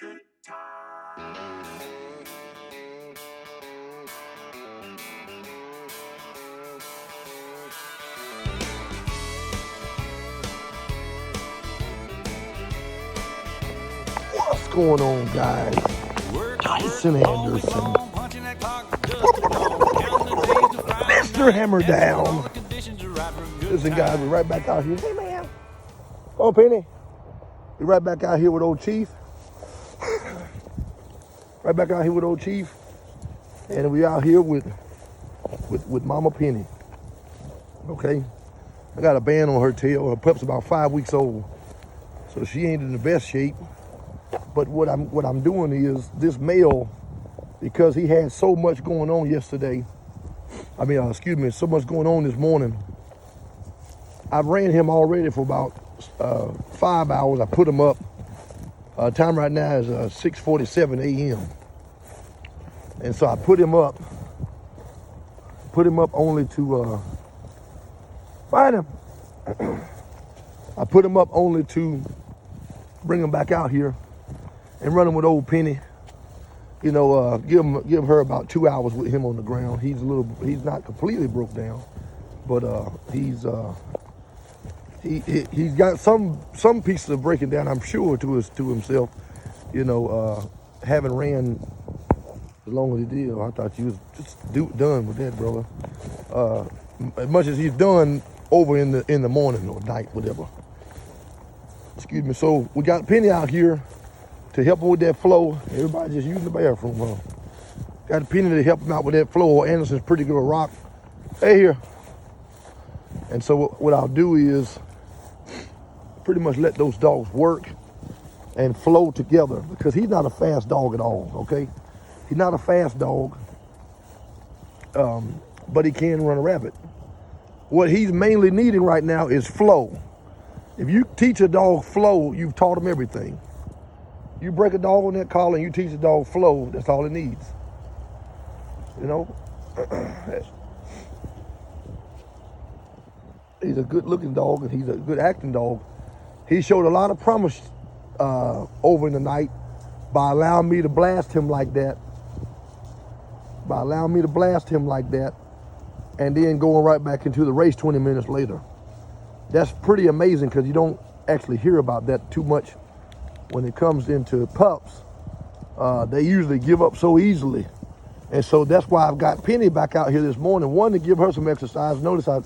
What's going on, guys? Tyson Anderson. Mr. Hammer Down. Listen, guys, we're right back out here. Hey, man. Oh, Penny. We're right back out here with old Chief. Right back out here with old Chief. And we out here with Mama Penny. Okay? I got a band on her tail. Her pup's about 5 weeks old. So she ain't in the best shape. But what I'm doing is this male, because he had so much going on yesterday, so much going on this morning, I've ran him already for about 5 hours. I put him up. Time right now is 6:47 a.m. And so I put him up only to find him. I put him up only to bring him back out here and run him with old Penny. You know, give her about 2 hours with him on the ground. He's not completely broke down, but he's got some pieces of breaking down, I'm sure, to himself. You know, having ran as long as he did, I thought you was just done with that, brother. As much as he's done over in the morning or night, whatever. Excuse me. So we got Penny out here to help him with that flow. Everybody just using the bathroom, huh? Got Penny to help him out with that flow. Anderson's pretty good rock. Hey, here. And so what I'll do is pretty much let those dogs work and flow together, because he's not a fast dog at all, okay? He's not a fast dog, but he can run a rabbit. What he's mainly needing right now is flow. If you teach a dog flow, you've taught him everything. You break a dog on that collar and you teach a dog flow, that's all it needs. You know? He's a good looking dog and he's a good acting dog. He showed a lot of promise over in the night by allowing me to blast him like that. And then going right back into the race 20 minutes later. That's pretty amazing, because you don't actually hear about that too much when it comes into pups. They usually give up so easily. And so that's why I've got Penny back out here this morning. One, to give her some exercise. Notice I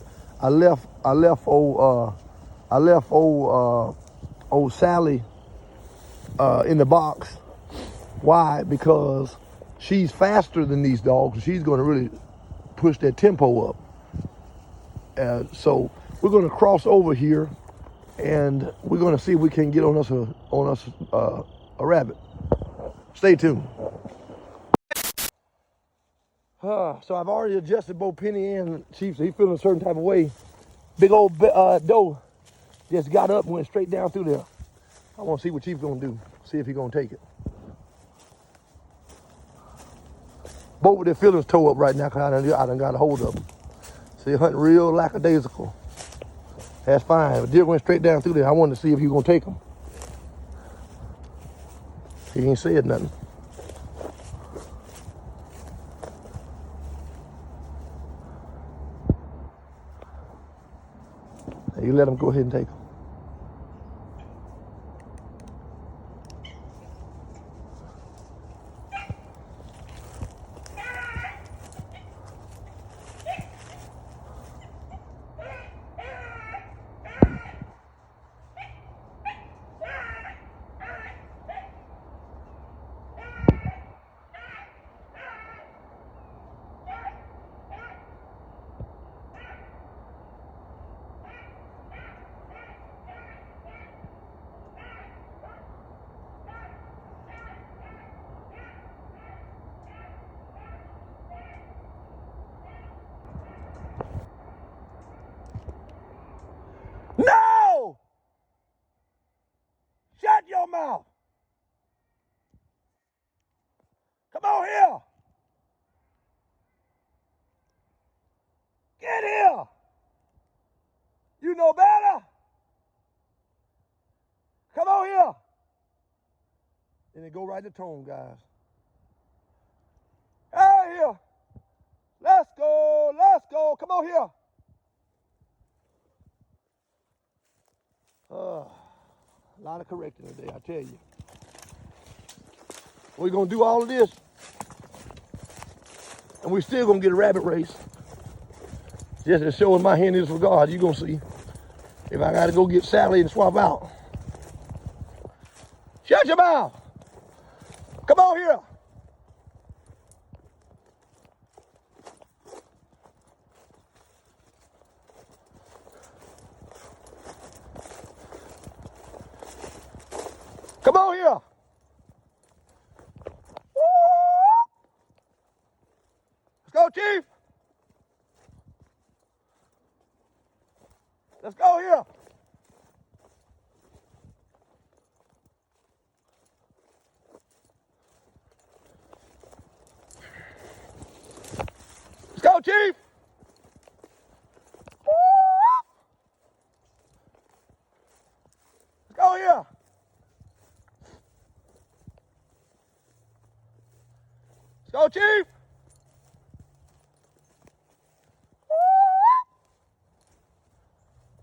left old Sally in the box. Why? Because she's faster than these dogs. She's going to really push that tempo up. So we're going to cross over here, and we're going to see if we can get on us a rabbit. Stay tuned. So I've already adjusted both Penny and Chief, so he's feeling a certain type of way. Big old doe just got up and went straight down through there. I want to see what Chief's going to do, see if he's going to take it. Both of their feelings toe up right now, because I done got a hold of them. So they're hunting real lackadaisical. That's fine. The deer went straight down through there. I wanted to see if he was going to take them. He ain't said nothing. You let him go ahead and take them. No! Shut your mouth! Come on here! Get here! You know better? Come on here! it go right to tone, guys. Hey, here. Let's go, let's go. Come on here. A lot of correcting today, I tell you. We're going to do all of this, and we're still going to get a rabbit race. Just as showing my hand in this regard, you're going to see if I got to go get Sally and swap out. Shut your mouth. Come on here. Come on here. Let's go, Chief. Let's go here. Let's go, Chief. Let's go here. Let's go, Chief.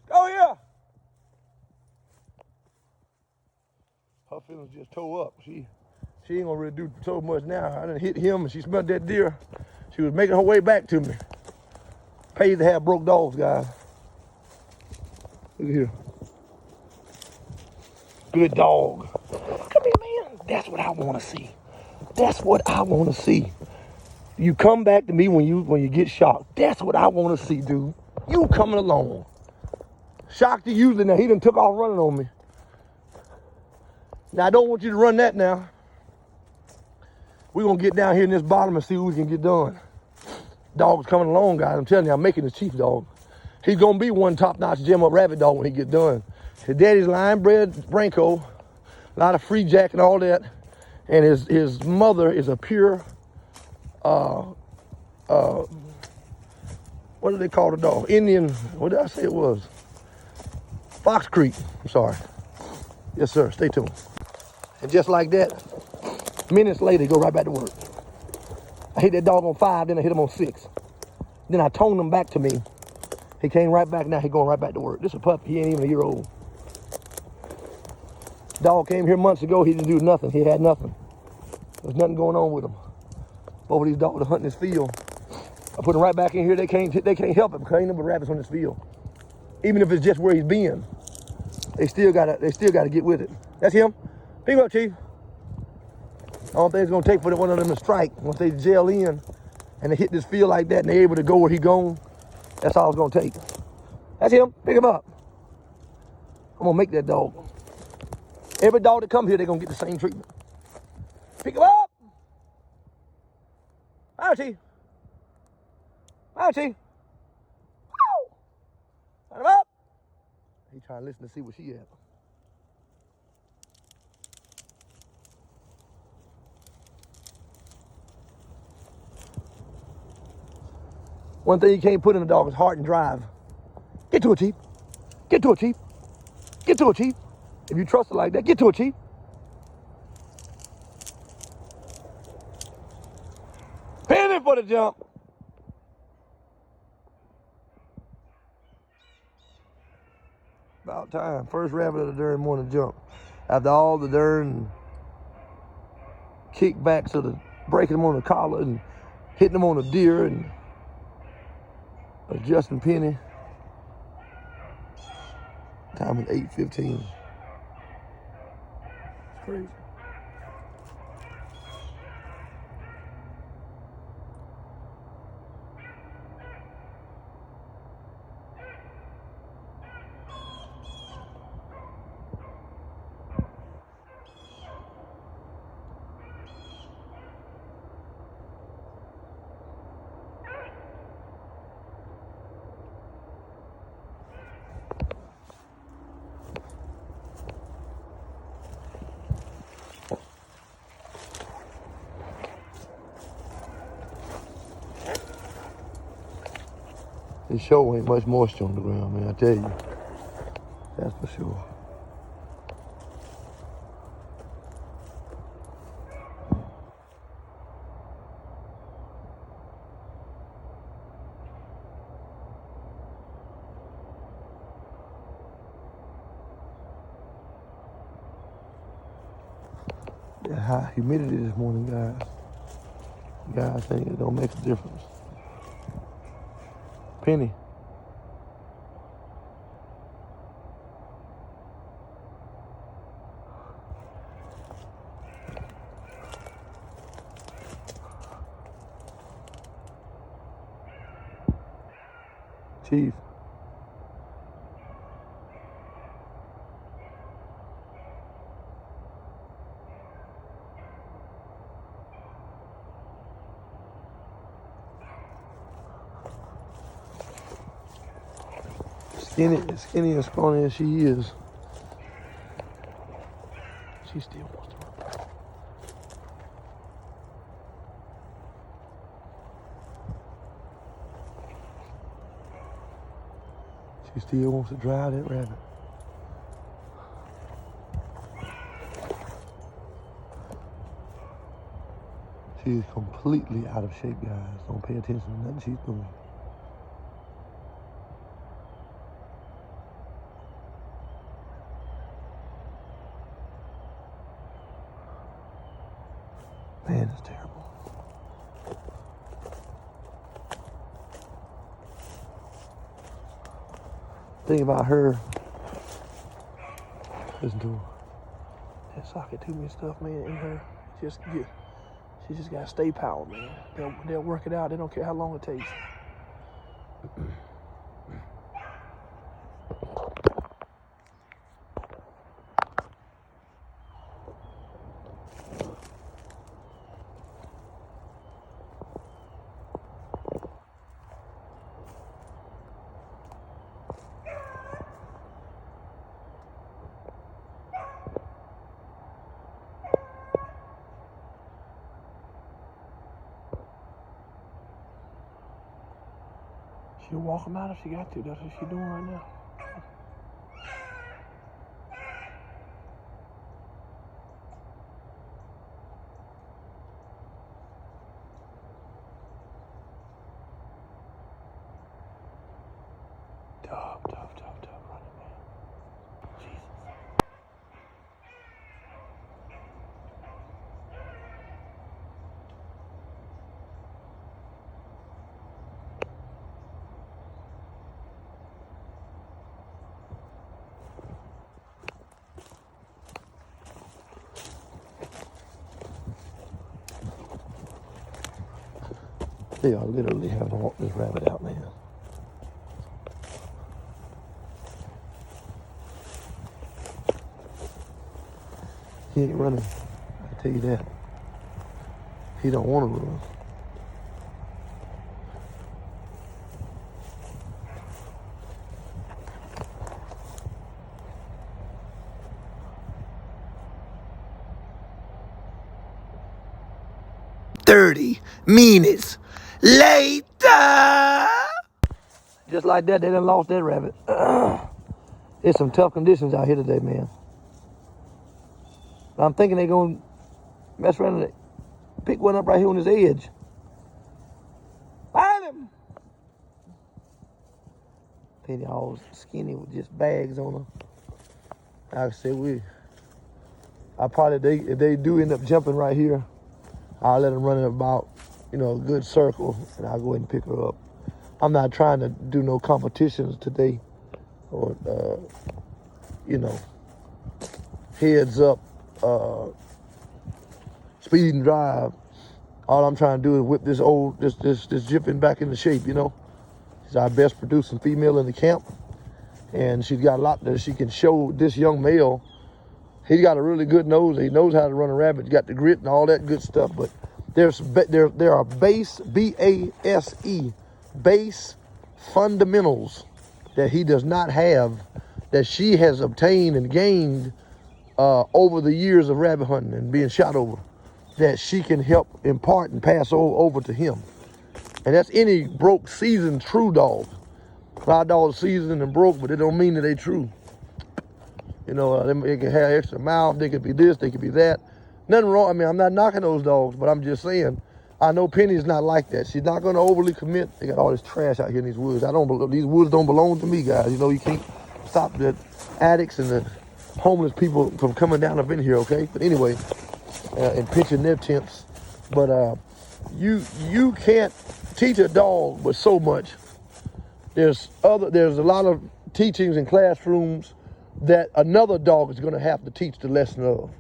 Go here. Her feelings just tore up. She ain't gonna really do so much now. I done hit him and she smelled that deer. She was making her way back to me. Pays to have broke dogs, guys. Look at here. Good dog. Come here, man. That's what I wanna see. That's what I wanna see. You come back to me when you get shocked. That's what I wanna see, dude. You coming along. Shocked to usually now. He done took off running on me. Now I don't want you to run that now. We're gonna get down here in this bottom and see what we can get done. Dog's coming along, guys. I'm telling you, I'm making his chief dog. He's gonna be one top-notch gem up rabbit dog when he get done. His daddy's line bred Branco, a lot of free jack and all that. And his mother is a pure, what do they call the dog? Indian, what did I say it was? Fox Creek, I'm sorry. Yes, sir, stay tuned. And just like that, minutes later, he go right back to work. I hit that dog on 5, then I hit him on 6. Then I toned him back to me. He came right back, now he going right back to work. This is a puppy, he ain't even a year old. Dog came here months ago, he didn't do nothing, he had nothing. There's nothing going on with him. Both of these dogs are hunting this field. I put them right back in here, they can't help it because ain't no but rabbits on this field. Even if it's just where he's been, they still gotta get with it. That's him. Pick him up, Chief. All thing it's gonna take for one of them to strike. Once they gel in and they hit this field like that and they're able to go where he gone, that's all it's gonna take. That's him. Pick him up. I'm gonna make that dog. Every dog that come here, they're gonna get the same treatment. Pick him up. Hi, Chief. Hi, Chief. Turn him up. He trying to listen to see where she at. One thing you can't put in a dog is heart and drive. Get to it, Chief. Get to it, Chief. Get to it, Chief. If you trust it like that, get to it, Chief. Penny for the jump. About time. First rabbit of the darn morning jump. After all the darn kickbacks of the breaking them on the collar and hitting them on the deer and adjusting Penny. Time is 8:15. It's crazy. This show ain't much moisture on the ground, man, I tell you. That's for sure. That high humidity this morning, guys. Guys think it don't make a difference. Penny. Chief. Skinny and scrawny as she is, she still wants to run. She still wants to drive that rabbit. She is completely out of shape, guys. Don't pay attention to nothing she's doing. Man, it's terrible. Thing about her, listen to her. That socket tube and stuff, man, in her. She just gotta stay power, man. They'll work it out. They don't care how long it takes. She'll walk them out if she got to. That's what she's doing right now. Tough running, man. Jesus. They are literally having to walk this rabbit out, man. He ain't running, I tell you that. He don't want to run. $30 later. Just like that, they done lost that rabbit. There's some tough conditions out here today, man. I'm thinking they're going to mess around and pick one up right here on his edge. Find him! Penny all skinny with just bags on her. Like I said, if they do end up jumping right here, I'll let them run in about, a good circle, and I'll go ahead and pick her up. I'm not trying to do no competitions today, or, heads up, speed and drive. All I'm trying to do is whip this jiffin back into shape, She's our best producing female in the camp, and she's got a lot that she can show this young male. He's got a really good nose. He knows how to run a rabbit. He's got the grit and all that good stuff, but there are base, B-A-S-E, base fundamentals that he does not have, that she has obtained and gained over the years of rabbit hunting and being shot over, that she can help impart and pass over to him. And that's any broke, seasoned, true dog. A lot of dogs seasoned and broke, but it don't mean that they true. They can have extra mouth, they could be this, they could be that. Nothing wrong. I mean, I'm not knocking those dogs, but I'm just saying, I know Penny's not like that. She's not going to overly commit. They got all this trash out here in these woods. These woods don't belong to me, guys. You can't stop the addicts and the homeless people from coming down up in here, okay? But anyway, and pitching their tents. But you can't teach a dog but so much. There's a lot of teachings in classrooms that another dog is going to have to teach the lesson of.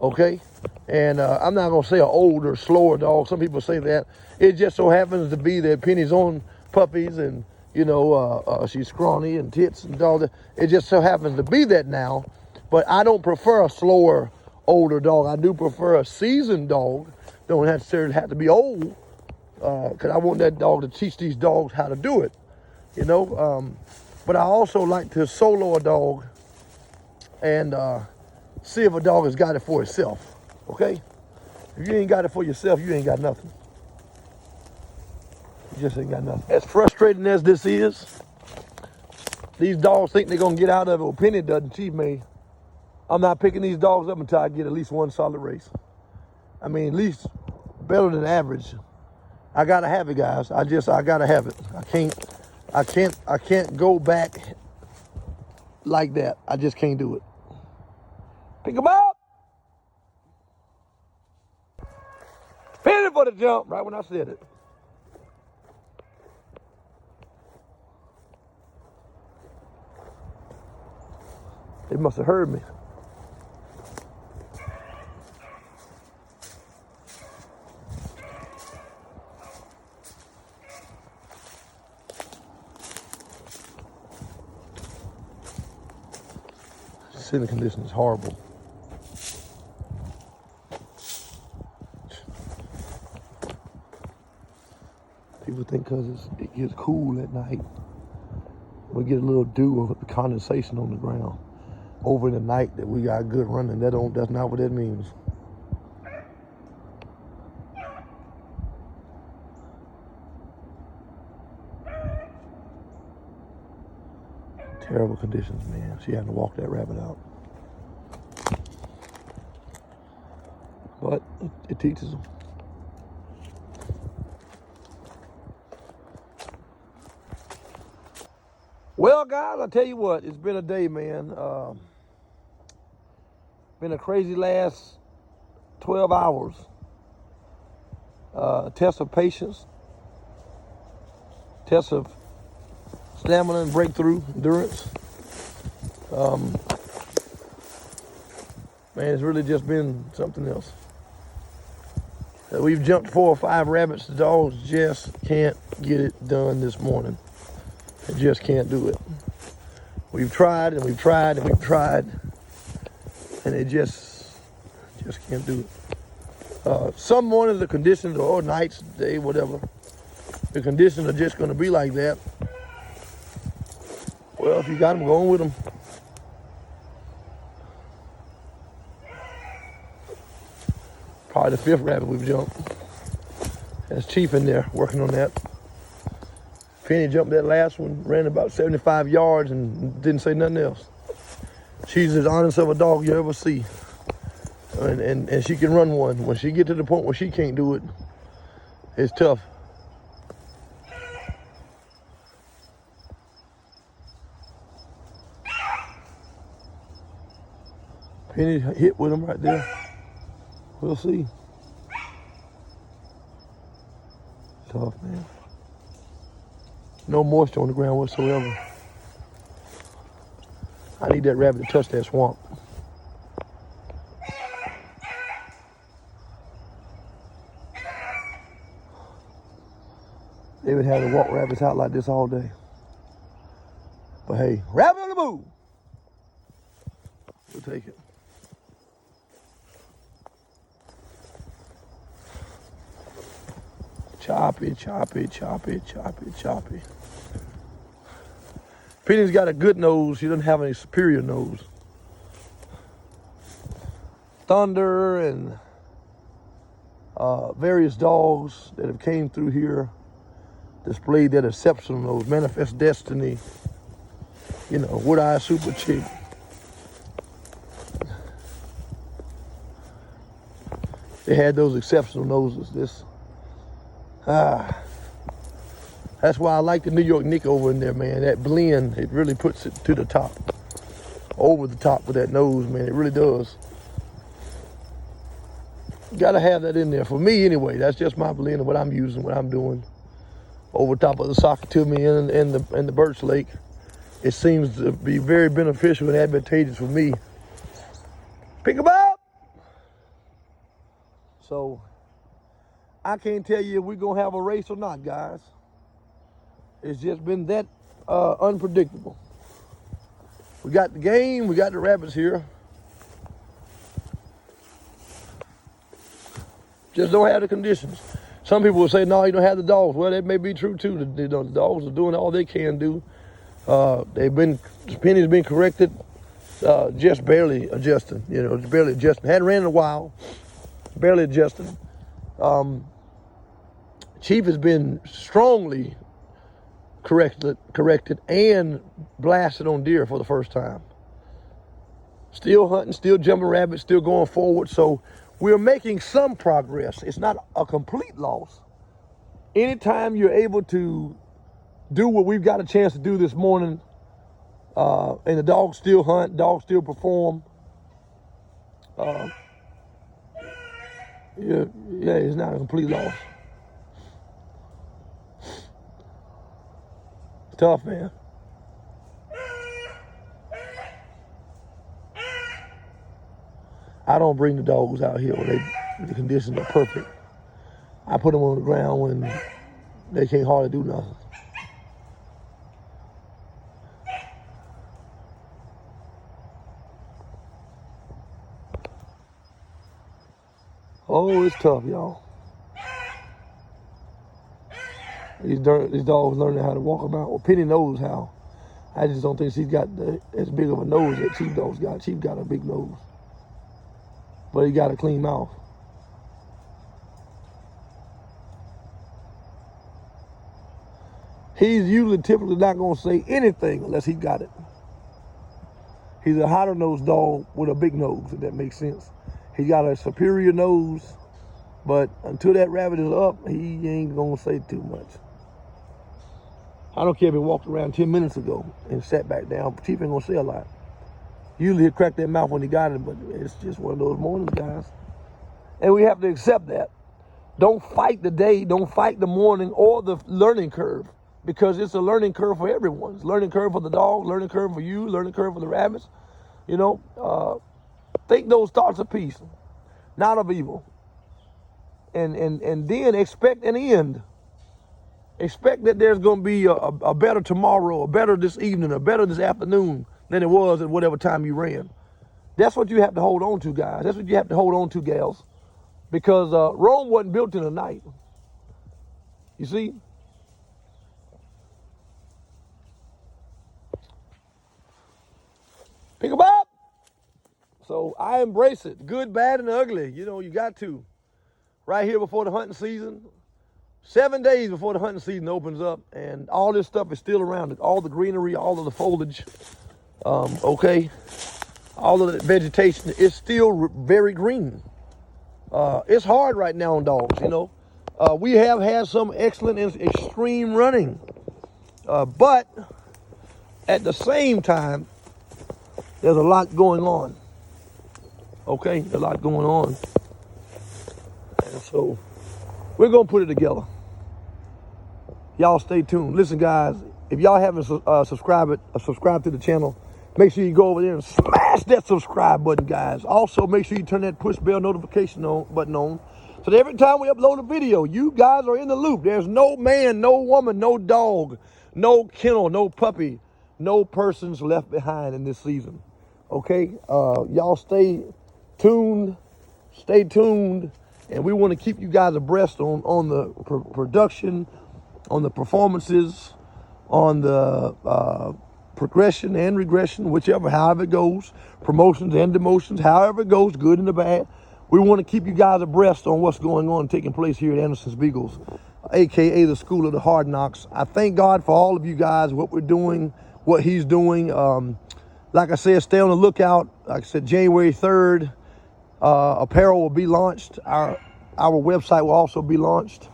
Okay? And I'm not going to say an older, slower dog. Some people say that. It just so happens to be that Penny's on puppies and, you know, she's scrawny and tits and all that. It just so happens to be that now. But I don't prefer a slower, older dog. I do prefer a seasoned dog. Don't necessarily have to be old, because I want that dog to teach these dogs how to do it, you know. But I also like to solo a dog and see if a dog has got it for itself, okay? If you ain't got it for yourself, you ain't got nothing. You just ain't got nothing. As frustrating as this is, these dogs think they're gonna get out of it. Well, Penny doesn't. She may. I'm not picking these dogs up until I get at least one solid race. I mean, at least better than average. I gotta have it, guys. I gotta have it. I can't go back like that. I just can't do it. Pick them up. Penny for the jump, right when I said it. They must have heard me. Sitting condition is horrible. People think because it gets cool at night, we get a little dew of condensation on the ground over the night that we got good running. That's not what that means. Terrible conditions, man. She had to walk that rabbit out. But it teaches them. Well, guys, I tell you what, it's been a day, man. Been a crazy last 12 hours. Test of patience. Test of stamina and breakthrough, endurance. Man, it's really just been something else. We've jumped 4 or 5 rabbits. The dogs just can't get it done this morning. They just can't do it. We've tried and we've tried and we've tried, and they just can't do it. Some mornings the conditions, or nights, day, whatever, the conditions are just going to be like that. Well, if you got them, go on with them. Probably the 5th rabbit we've jumped. That's Chief in there working on that. Penny jumped that last one, ran about 75 yards and didn't say nothing else. She's as honest of a dog you ever see. And she can run one. When she get to the point where she can't do it, it's tough. Penny hit with him right there. We'll see. Tough, man. No moisture on the ground whatsoever. I need that rabbit to touch that swamp. They would have to walk rabbits out like this all day. But hey, rabbit on the move. We'll take it. Choppy, choppy, choppy, choppy, choppy. Penny's got a good nose. She doesn't have any superior nose. Thunder and various dogs that have came through here displayed that exceptional nose. Manifest Destiny, you know, Wood-Eye Super Chic. They had those exceptional noses. That's why I like the New York Nick over in there, man. That blend, it really puts it to the top. Over the top with that nose, man. It really does. Gotta have that in there. For me anyway, that's just my blend of what I'm using, what I'm doing. Over top of the socket to me in the Birch Lake. It seems to be very beneficial and advantageous for me. Pick 'em up! So, I can't tell you if we're gonna have a race or not, guys. It's just been that unpredictable. We got the game, we got the rabbits here. Just don't have the conditions. Some people will say, no, you don't have the dogs. Well, that may be true too. The dogs are doing all they can do. The penny's been corrected, just barely adjusting, just barely adjusting. Hadn't ran in a while, barely adjusting. Chief has been strongly corrected and blasted on deer for the first time. Still hunting, still jumping rabbits, still going forward. So we're making some progress. It's not a complete loss. Anytime you're able to do what we've got a chance to do this morning, and the dogs still hunt, dogs still perform, yeah, it's not a complete loss. It's tough, man. I don't bring the dogs out here when the conditions are perfect. I put them on the ground when they can't hardly do nothing. Oh, it's tough, y'all. These dogs learning how to walk about. Well, Penny knows how. I just don't think she's got as big of a nose that Chief dog's got. Chief got a big nose. But he got a clean mouth. He's usually typically not going to say anything unless he got it. He's a hotter-nosed dog with a big nose, if that makes sense. He got a superior nose, but until that rabbit is up, he ain't going to say too much. I don't care if he walked around 10 minutes ago and sat back down. Chief ain't going to say a lot. Usually he'll crack that mouth when he got it, but it's just one of those mornings, guys. And we have to accept that. Don't fight the day, don't fight the morning or the learning curve, because it's a learning curve for everyone. It's a learning curve for the dog, learning curve for you, learning curve for the rabbits. Think those thoughts of peace, not of evil. And then expect an end. Expect that there's going to be a better tomorrow, a better this evening, a better this afternoon than it was at whatever time you ran. That's what you have to hold on to, guys. That's what you have to hold on to, gals. Because Rome wasn't built in a night. You see? Pick 'em up. So I embrace it. Good, bad, and ugly. You got to. Right here before the hunting season. 7 days before the hunting season opens up. And all this stuff is still around it. All the greenery, all of the foliage. Okay. All of the vegetation is still very green. It's hard right now on dogs, We have had some excellent and extreme running. But at the same time, there's a lot going on. Okay, a lot going on. And so we're going to put it together. Y'all stay tuned. Listen, guys, if y'all haven't subscribed to the channel, make sure you go over there and smash that subscribe button, guys. Also, make sure you turn that push bell notification button on so that every time we upload a video, you guys are in the loop. There's no man, no woman, no dog, no kennel, no puppy, no persons left behind in this season. Okay? Y'all stay tuned, and we want to keep you guys abreast on the production, on the performances, on the progression and regression, however it goes, promotions and demotions, however it goes, good and the bad. We want to keep you guys abreast on what's going on, taking place here at Anderson's Beagles, aka the School of the Hard Knocks. I thank God for all of you guys, what we're doing, what he's doing. Like I said, stay on the lookout. Like I said, January 3rd, apparel will be launched. Our website will also be launched.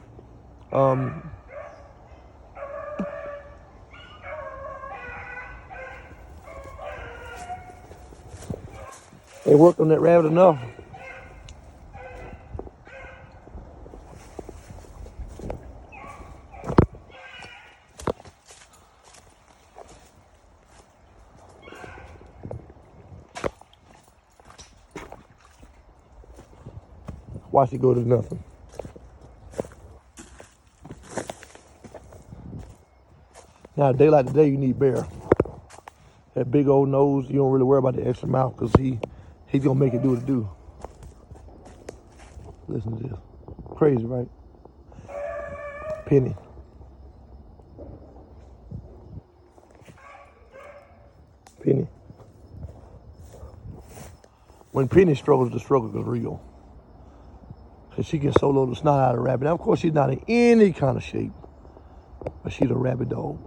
They worked on that rabbit enough. Watch it go to nothing. Now, a day like today, you need Bear. That big old nose, you don't really worry about the extra mouth because he's going to make it do what it do. Listen to this. Crazy, right? Penny. Penny. When Penny struggles, the struggle is real. Because she can solo the snot out of a rabbit. Now, of course, she's not in any kind of shape. But she's a rabbit dog.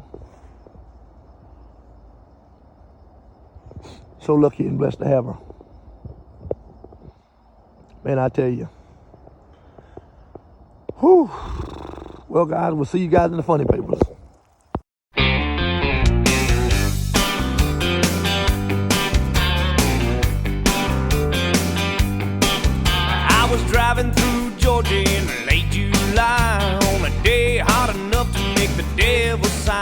So lucky and blessed to have her. Man, I tell you. Whew. Well, guys, we'll see you guys in the funny papers. I was driving through Georgia in late July on a day hot enough to make the devil sigh.